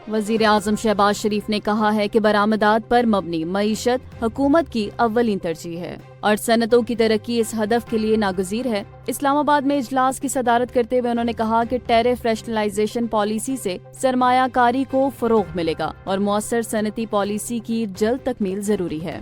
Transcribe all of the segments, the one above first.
وزیر اعظم شہباز شریف نے کہا ہے کہ برآمدات پر مبنی معیشت حکومت کی اولین ترجیح ہے اور صنعتوں کی ترقی اس ہدف کے لیے ناگزیر ہے۔ اسلام آباد میں اجلاس کی صدارت کرتے ہوئے انہوں نے کہا کہ ٹیرف ریشنلائزیشن پالیسی سے سرمایہ کاری کو فروغ ملے گا اور مؤثر صنعتی پالیسی کی جلد تکمیل ضروری ہے۔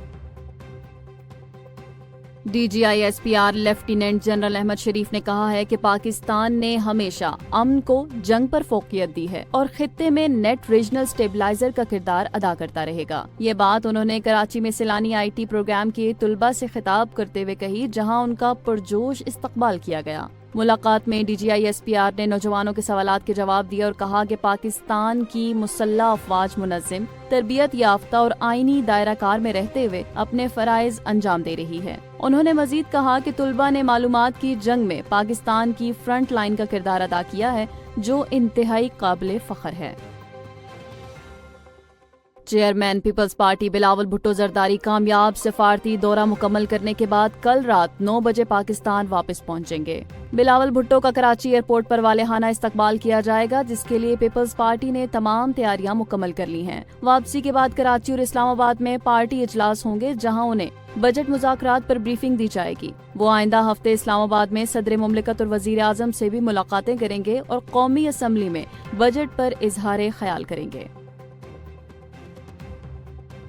D G I S P R lieutenant general Ahmed Sharif نے کہا ہے کہ پاکستان نے ہمیشہ امن کو جنگ پر فوقیت دی ہے اور خطے میں نیٹ ریجنل سٹیبلائزر کا کردار ادا کرتا رہے گا۔ یہ بات انہوں نے کراچی میں سیلانی آئی ٹی پروگرام کے طلباء سے خطاب کرتے ہوئے کہی، جہاں ان کا پرجوش استقبال کیا گیا۔ ملاقات میں D G I S P R نے نوجوانوں کے سوالات کے جواب دیے اور کہا کہ پاکستان کی مسلح افواج منظم، تربیت یافتہ اور آئینی دائرہ کار میں رہتے ہوئے اپنے فرائض انجام دے رہی ہے۔ انہوں نے مزید کہا کہ طلباء نے معلومات کی جنگ میں پاکستان کی فرنٹ لائن کا کردار ادا کیا ہے، جو انتہائی قابل فخر ہے۔ چیئرمین پیپلز پارٹی بلاول بھٹو زرداری کامیاب سفارتی دورہ مکمل کرنے کے بعد کل رات 9 بجے پاکستان واپس پہنچیں گے۔ بلاول بھٹو کا کراچی ایئرپورٹ پر والہانہ استقبال کیا جائے گا، جس کے لیے پیپلز پارٹی نے تمام تیاریاں مکمل کر لی ہیں۔ واپسی کے بعد کراچی اور اسلام آباد میں پارٹی اجلاس ہوں گے، جہاں انہیں بجٹ مذاکرات پر بریفنگ دی جائے گی۔ وہ آئندہ ہفتے اسلام آباد میں صدر مملکت اور وزیر اعظم سے بھی ملاقاتیں کریں گے اور قومی اسمبلی میں بجٹ پر اظہار خیال کریں گے۔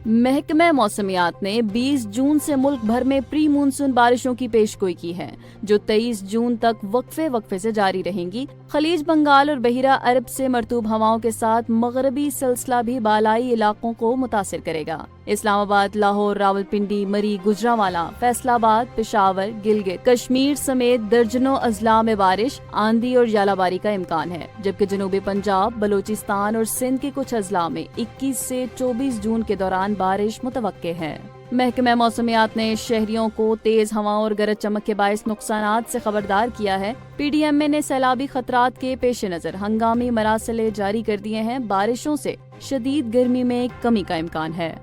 محکمہ موسمیات نے 20 جون سے ملک بھر میں پری مونسون بارشوں کی پیش گوئی کی ہے، جو 23 جون تک وقفے سے جاری رہیں گی۔ خلیج بنگال اور بحیرہ عرب سے مرطوب ہواؤں کے ساتھ مغربی سلسلہ بھی بالائی علاقوں کو متاثر کرے گا۔ اسلام آباد، لاہور، راولپنڈی، مری، گجرانوالہ، فیصل آباد، پشاور، گلگت، کشمیر سمیت درجنوں اضلاع میں بارش، آندھی اور ژالہ باری کا امکان ہے، جبکہ جنوبی پنجاب، بلوچستان اور سندھ کے کچھ اضلاع میں 21 سے 24 جون کے دوران بارش متوقع ہے۔ محکمہ موسمیات نے شہریوں کو تیز ہواؤں اور گرج چمک کے باعث نقصانات سے خبردار کیا ہے۔ پی ڈی ایم اے نے سیلابی خطرات کے پیش نظر ہنگامی مراسلے جاری کر دیے ہیں۔ بارشوں سے شدید گرمی میں کمی کا امکان ہے۔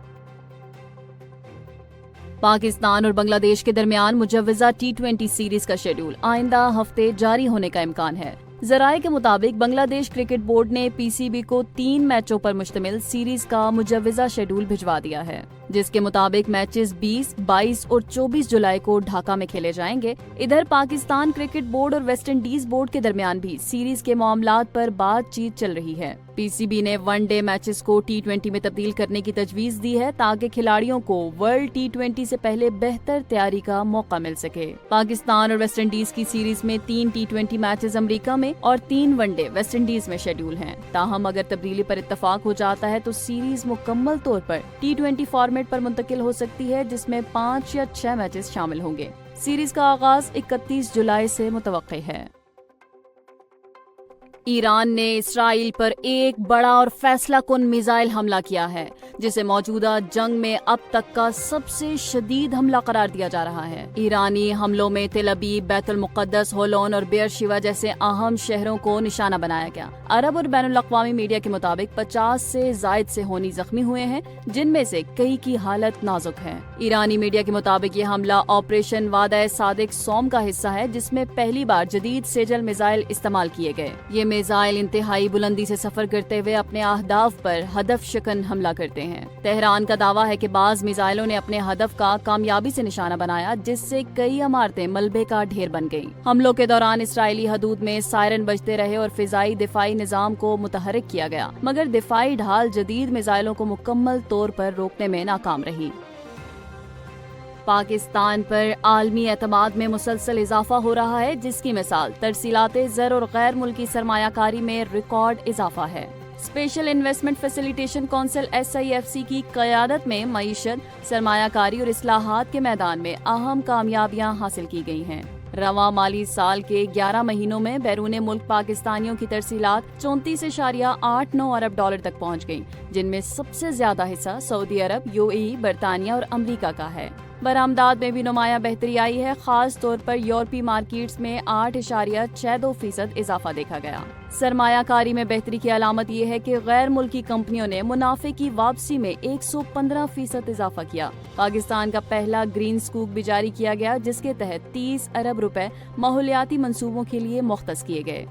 پاکستان اور بنگلہ دیش کے درمیان مجوزہ T20 سیریز کا شیڈول آئندہ ہفتے جاری ہونے کا امکان ہے۔ ذرائع کے مطابق بنگلہ دیش کرکٹ بورڈ نے پی سی بی کو 3 میچوں پر مشتمل سیریز کا مجوزہ شیڈول بھجوا دیا ہے، جس کے مطابق میچز 20، 22 اور 24 جولائی کو ڈھاکہ میں کھیلے جائیں گے۔ ادھر پاکستان کرکٹ بورڈ اور ویسٹ انڈیز بورڈ کے درمیان بھی سیریز کے معاملات پر بات چیت چل رہی ہے۔ پی سی بی نے ون ڈے میچز کو T20 میں تبدیل کرنے کی تجویز دی ہے، تاکہ کھلاڑیوں کو ورلڈ T20 سے پہلے بہتر تیاری کا موقع مل سکے۔ پاکستان اور ویسٹ انڈیز کی سیریز میں 3 T20 میچز امریکہ میں اور 3 ون ڈے ویسٹ انڈیز میں شیڈول ہیں۔ تاہم اگر تبدیلی پر اتفاق ہو جاتا ہے تو سیریز مکمل طور پر T20 فارمیٹ پر منتقل ہو سکتی ہے، جس میں 5 یا 6 میچز شامل ہوں گے۔ سیریز کا آغاز 31 جولائی سے متوقع ہے۔ ایران نے اسرائیل پر ایک بڑا اور فیصلہ کن میزائل حملہ کیا ہے، جسے موجودہ جنگ میں اب تک کا سب سے شدید حملہ قرار دیا جا رہا ہے۔ ایرانی حملوں میں تل ابیب، بیت المقدس، ہولون اور بیئر شیوا جیسے اہم شہروں کو نشانہ بنایا گیا۔ عرب اور بین الاقوامی میڈیا کے مطابق 50 سے زائد صہیونی زخمی ہوئے ہیں، جن میں سے کئی کی حالت نازک ہے۔ ایرانی میڈیا کے مطابق یہ حملہ آپریشن وعدہ صادق سوم کا حصہ ہے، جس میں پہلی بار جدید سیجل میزائل استعمال کیے گئے۔ یہ میزائل انتہائی بلندی سے سفر کرتے ہوئے اپنے اہداف پر ہدف شکن حملہ کرتے ہیں۔ تہران کا دعویٰ ہے کہ بعض میزائلوں نے اپنے ہدف کا کامیابی سے نشانہ بنایا، جس سے کئی عمارتیں ملبے کا ڈھیر بن گئیں۔ حملوں کے دوران اسرائیلی حدود میں سائرن بجتے رہے اور فضائی دفاعی نظام کو متحرک کیا گیا، مگر دفاعی ڈھال جدید میزائلوں کو مکمل طور پر روکنے میں ناکام رہی۔ پاکستان پر عالمی اعتماد میں مسلسل اضافہ ہو رہا ہے، جس کی مثال ترسیلات زر اور غیر ملکی سرمایہ کاری میں ریکارڈ اضافہ ہے۔ Special investment facilitation council SIFC کی قیادت میں معیشت، سرمایہ کاری اور اصلاحات کے میدان میں اہم کامیابیاں حاصل کی گئی ہیں۔ رواں مالی سال کے 11 مہینوں میں بیرون ملک پاکستانیوں کی ترسیلات 34.89 ارب ڈالر تک پہنچ گئیں، جن میں سب سے زیادہ حصہ سعودی عرب، UAE، برطانیہ اور امریکہ کا ہے۔ برآمدات میں بھی نمایاں بہتری آئی ہے، خاص طور پر یورپی مارکیٹس میں 8.62% اضافہ دیکھا گیا۔ سرمایہ کاری میں بہتری کی علامت یہ ہے کہ غیر ملکی کمپنیوں نے منافع کی واپسی میں 115% اضافہ کیا۔ پاکستان کا پہلا گرین سکوپ بھی جاری کیا گیا، جس کے تحت 30 ارب روپے ماحولیاتی منصوبوں کے لیے مختص کیے گئے۔